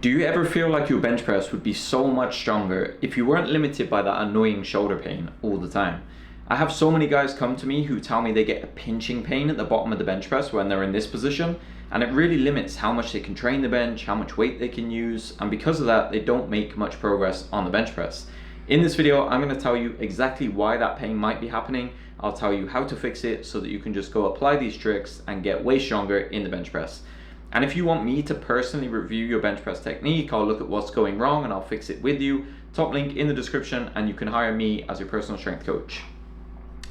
Do you ever feel like your bench press would be so much stronger if you weren't limited by that annoying shoulder pain all the time? I have so many guys come to me who tell me they get a pinching pain at the bottom of the bench press when they're in this position, and it really limits how much they can train the bench, how much weight they can use, and because of that, they don't make much progress on the bench press. In this video, I'm going to tell you exactly why that pain might be happening. I'll tell you how to fix it so that you can just go apply these tricks and get way stronger in the bench press. And if you want me to personally review your bench press technique, I'll look at what's going wrong and I'll fix it with you. Top link in the description, and you can hire me as your personal strength coach.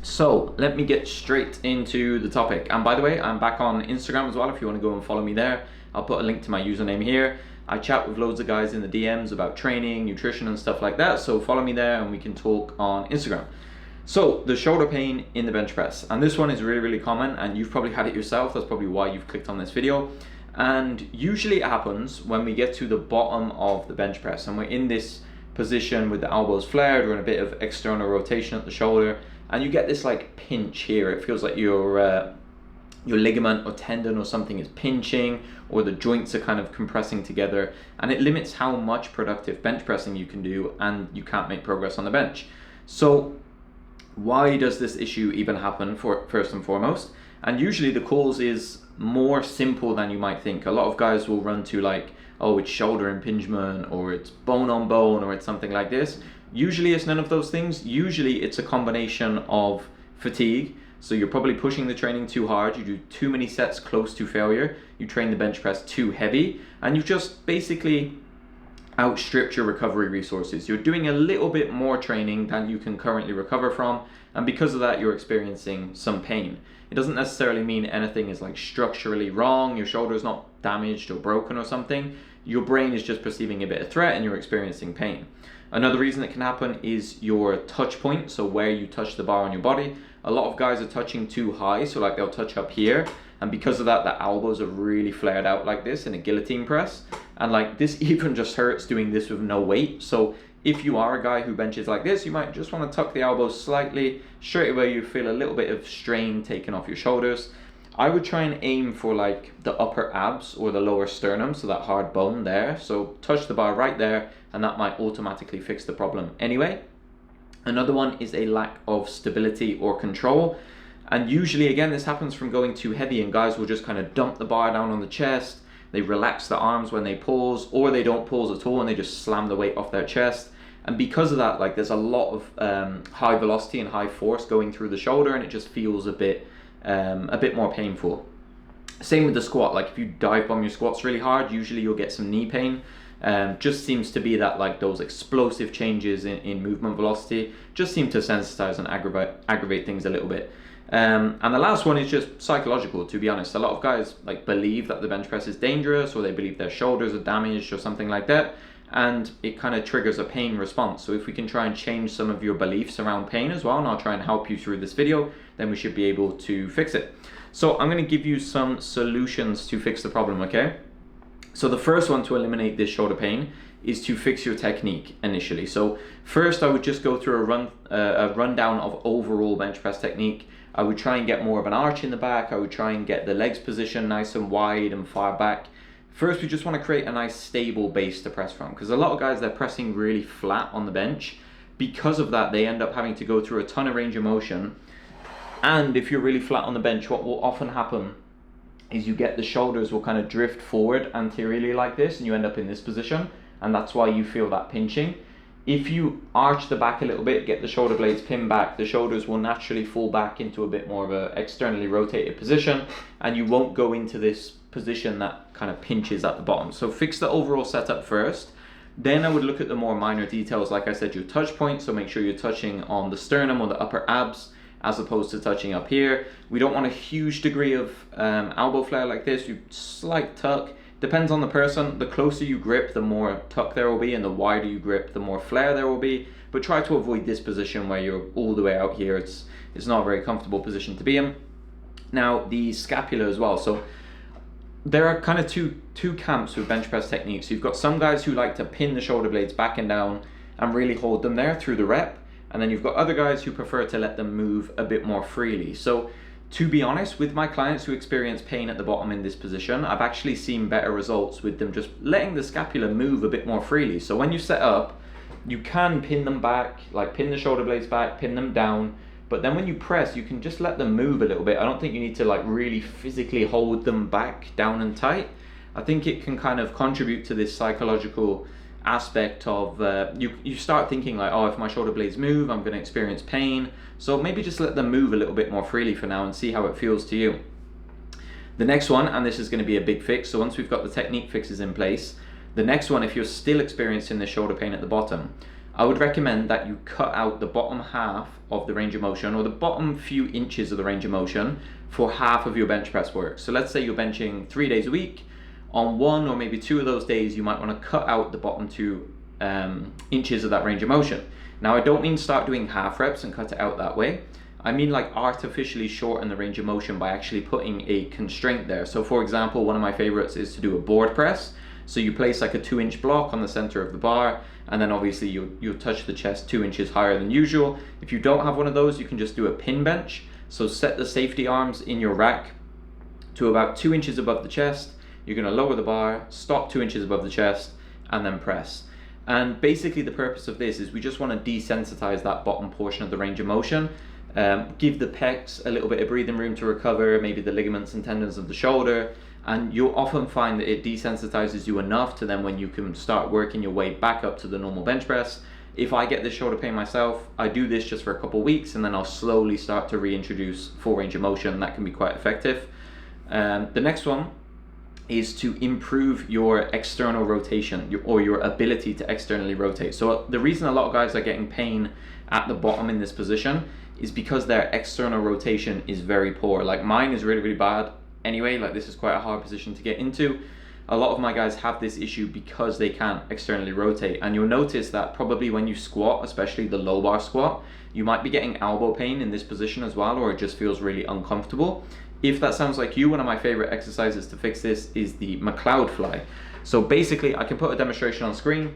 So let me get straight into the topic. And by the way, I'm back on Instagram as well if you want to go and follow me there. I'll put a link to my username here. I chat with loads of guys in the DMs about training, nutrition and stuff like that. So follow me there and we can talk on Instagram. So the shoulder pain in the bench press, and this one is really, really common, and you've probably had it yourself. That's probably why you've clicked on this video. And usually it happens when we get to the bottom of the bench press and we're in this position with the elbows flared or in a bit of external rotation at the shoulder, and you get this like pinch here. It feels like your ligament or tendon or something is pinching, or the joints are kind of compressing together, and it limits how much productive bench pressing you can do, and you can't make progress on the bench. So why does this issue even happen, first and foremost? And usually the cause is more simple than you might think. A lot of guys will run to like, oh, it's shoulder impingement, or it's bone on bone, or it's something like this. Usually it's none of those things. Usually it's a combination of fatigue. So you're probably pushing the training too hard, you do too many sets close to failure, you train the bench press too heavy, and you've just basically outstripped your recovery resources. You're doing a little bit more training than you can currently recover from, and because of that you're experiencing some pain. It doesn't necessarily mean anything is like structurally wrong, your shoulder is not damaged or broken or something. Your brain is just perceiving a bit of threat and you're experiencing pain. Another reason it can happen is your touch point, so where you touch the bar on your body. A lot of guys are touching too high, so like they'll touch up here, and because of that the elbows are really flared out like this in a guillotine press, and like this even just hurts doing this with no weight. So if you are a guy who benches like this, you might just want to tuck the elbows slightly. Straight away you feel a little bit of strain taken off your shoulders. I would try and aim for like the upper abs or the lower sternum, so that hard bone there. So touch the bar right there and that might automatically fix the problem anyway. Another one is a lack of stability or control. And usually again this happens from going too heavy, and guys will just kind of dump the bar down on the chest. They relax the arms when they pause, or they don't pause at all and they just slam the weight off their chest. And because of that, like there's a lot of high velocity and high force going through the shoulder, and it just feels a bit more painful. Same with the squat. Like if you dive bomb your squats really hard, usually you'll get some knee pain. Just seems to be that like those explosive changes in movement velocity just seem to sensitize and aggravate things a little bit. And the last one is just psychological, to be honest. A lot of guys like believe that the bench press is dangerous, or they believe their shoulders are damaged or something like that, and it kind of triggers a pain response. So if we can try and change some of your beliefs around pain as well, and I'll try and help you through this video, then we should be able to fix it. So I'm going to give you some solutions to fix the problem, okay? So the first one to eliminate this shoulder pain is to fix your technique initially. So first I would just go through a rundown of overall bench press technique. I would try and get more of an arch in the back. I would try and get the legs positioned nice and wide and far back. First, we just want to create a nice stable base to press from, because a lot of guys, they're pressing really flat on the bench. Because of that, they end up having to go through a ton of range of motion. And if you're really flat on the bench, what will often happen is you get the shoulders will kind of drift forward anteriorly like this, and you end up in this position, and that's why you feel that pinching. If you arch the back a little bit, get the shoulder blades pinned back, the shoulders will naturally fall back into a bit more of a externally rotated position, and you won't go into this position that kind of pinches at the bottom. So fix the overall setup first. Then I would look at the more minor details, like I said, your touch point. So make sure you're touching on the sternum or the upper abs, as opposed to touching up here. We don't want a huge degree of elbow flare like this. You slight tuck. Depends on the person. The closer you grip, the more tuck there will be, and the wider you grip, the more flare there will be. But try to avoid this position where you're all the way out here. It's not a very comfortable position to be in. Now the scapula as well. So there are kind of two camps with bench press techniques. You've got some guys who like to pin the shoulder blades back and down and really hold them there through the rep. And then you've got other guys who prefer to let them move a bit more freely. So To be honest, with my clients who experience pain at the bottom in this position, I've actually seen better results with them just letting the scapula move a bit more freely. So when you set up, you can pin them back, like pin the shoulder blades back, pin them down, but then when you press, you can just let them move a little bit. I don't think you need to like really physically hold them back down and tight. I think it can kind of contribute to this psychological aspect of you start thinking like, oh, if my shoulder blades move, I'm going to experience pain. So maybe just let them move a little bit more freely for now and see how it feels to you. The next one, and this is going to be a big fix, so once we've got the technique fixes in place, the next one, if you're still experiencing the shoulder pain at the bottom, I would recommend that you cut out the bottom half of the range of motion, or the bottom few inches of the range of motion, for half of your bench press work. So let's say you're benching 3 days a week. On 1 or maybe 2 of those days, you might want to cut out the bottom 2 inches of that range of motion. Now, I don't mean start doing half reps and cut it out that way. I mean like artificially shorten the range of motion by actually putting a constraint there. So for example, one of my favorites is to do a board press. So you place like a 2-inch block on the center of the bar, and then obviously you'll touch the chest 2 inches higher than usual. If you don't have one of those, you can just do a pin bench. So set the safety arms in your rack to about 2 inches above the chest. You're going to lower the bar, stop 2 inches above the chest, and then press. And basically the purpose of this is we just want to desensitize that bottom portion of the range of motion, give the pecs a little bit of breathing room to recover, maybe the ligaments and tendons of the shoulder, and you'll often find that it desensitizes you enough to then when you can start working your way back up to the normal bench press. If I get this shoulder pain myself, I do this just for a couple of weeks, and then I'll slowly start to reintroduce full range of motion. That can be quite effective. The next one is to improve your external rotation, or your ability to externally rotate. So the reason a lot of guys are getting pain at the bottom in this position is because their external rotation is very poor. Like mine is really, really bad anyway. Like this is quite a hard position to get into. A lot of my guys have this issue because they can't externally rotate. And you'll notice that probably when you squat, especially the low bar squat, you might be getting elbow pain in this position as well, or it just feels really uncomfortable. If that sounds like you, one of my favorite exercises to fix this is the McLeod fly. So basically, I can put a demonstration on screen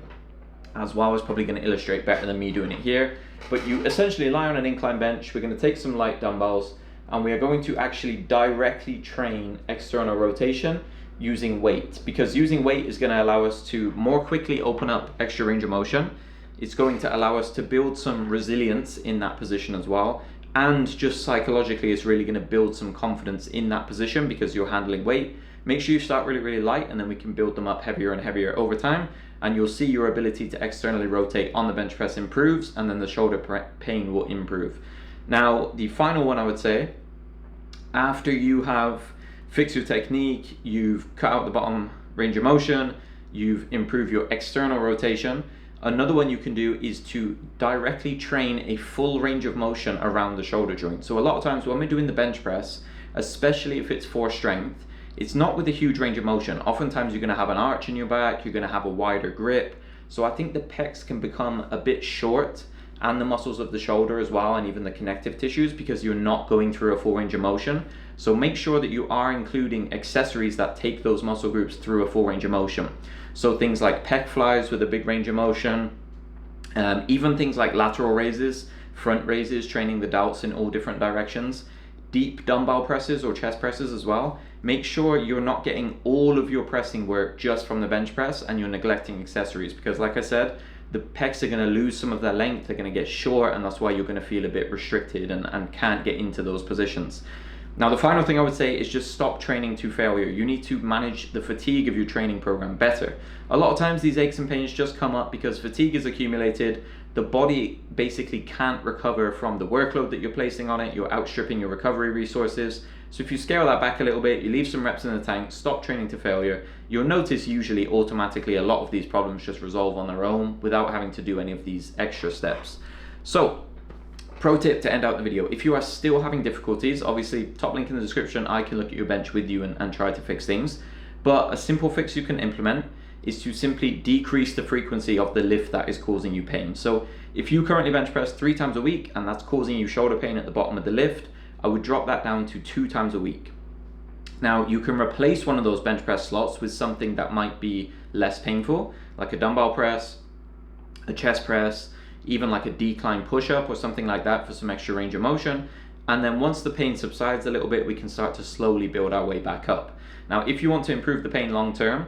as well. It's probably going to illustrate better than me doing it here. But you essentially lie on an incline bench. We're going to take some light dumbbells, and we are going to actually directly train external rotation using weight, because using weight is going to allow us to more quickly open up extra range of motion. It's going to allow us to build some resilience in that position as well. And just psychologically, it's really going to build some confidence in that position because you're handling weight. Make sure you start really, really light, and then we can build them up heavier and heavier over time. And you'll see your ability to externally rotate on the bench press improves, and then the shoulder pain will improve. Now, the final one I would say, after you have fixed your technique, you've cut out the bottom range of motion, you've improved your external rotation, another one you can do is to directly train a full range of motion around the shoulder joint. So a lot of times when we're doing the bench press, especially if it's for strength, it's not with a huge range of motion. Oftentimes you're going to have an arch in your back, you're going to have a wider grip. So I think the pecs can become a bit short, and the muscles of the shoulder as well, and even the connective tissues, because you're not going through a full range of motion. So make sure that you are including accessories that take those muscle groups through a full range of motion. So things like pec flies with a big range of motion, even things like lateral raises, front raises, training the delts in all different directions, deep dumbbell presses or chest presses as well. Make sure you're not getting all of your pressing work just from the bench press and you're neglecting accessories, because like I said, the pecs are going to lose some of their length, they're going to get short, and that's why you're going to feel a bit restricted and can't get into those positions. Now, the final thing I would say is just stop training to failure. You need to manage the fatigue of your training program better. A lot of times these aches and pains just come up because fatigue is accumulated. The body basically can't recover from the workload that you're placing on it. You're outstripping your recovery resources. So if you scale that back a little bit, you leave some reps in the tank, stop training to failure, you'll notice usually automatically a lot of these problems just resolve on their own without having to do any of these extra steps. So, pro tip to end out the video, if you are still having difficulties, obviously top link in the description, I can look at your bench with you and try to fix things. But a simple fix you can implement is to simply decrease the frequency of the lift that is causing you pain. So if you currently bench press 3 times a week and that's causing you shoulder pain at the bottom of the lift, I would drop that down to 2 times a week. Now you can replace one of those bench press slots with something that might be less painful, like a dumbbell press, a chest press, even like a decline push-up or something like that for some extra range of motion. And then once the pain subsides a little bit, we can start to slowly build our way back up. Now, if you want to improve the pain long term,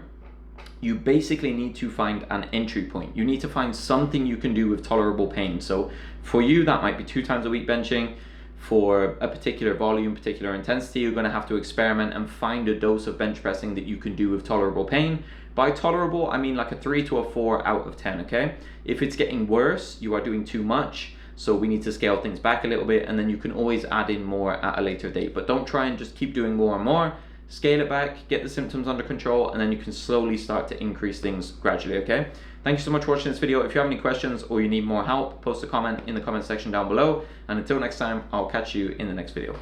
you basically need to find an entry point. You need to find something you can do with tolerable pain. So for you, that might be 2 times a week benching. For a particular volume, particular intensity, you're going to have to experiment and find a dose of bench pressing that you can do with tolerable pain. By tolerable, I mean like a 3 to a 4 out of 10, okay? If it's getting worse, you are doing too much, so we need to scale things back a little bit, and then you can always add in more at a later date. But don't try and just keep doing more and more. Scale it back, get the symptoms under control, and then you can slowly start to increase things gradually, okay? Thank you so much for watching this video. If you have any questions or you need more help, post a comment in the comment section down below. And until next time, I'll catch you in the next video.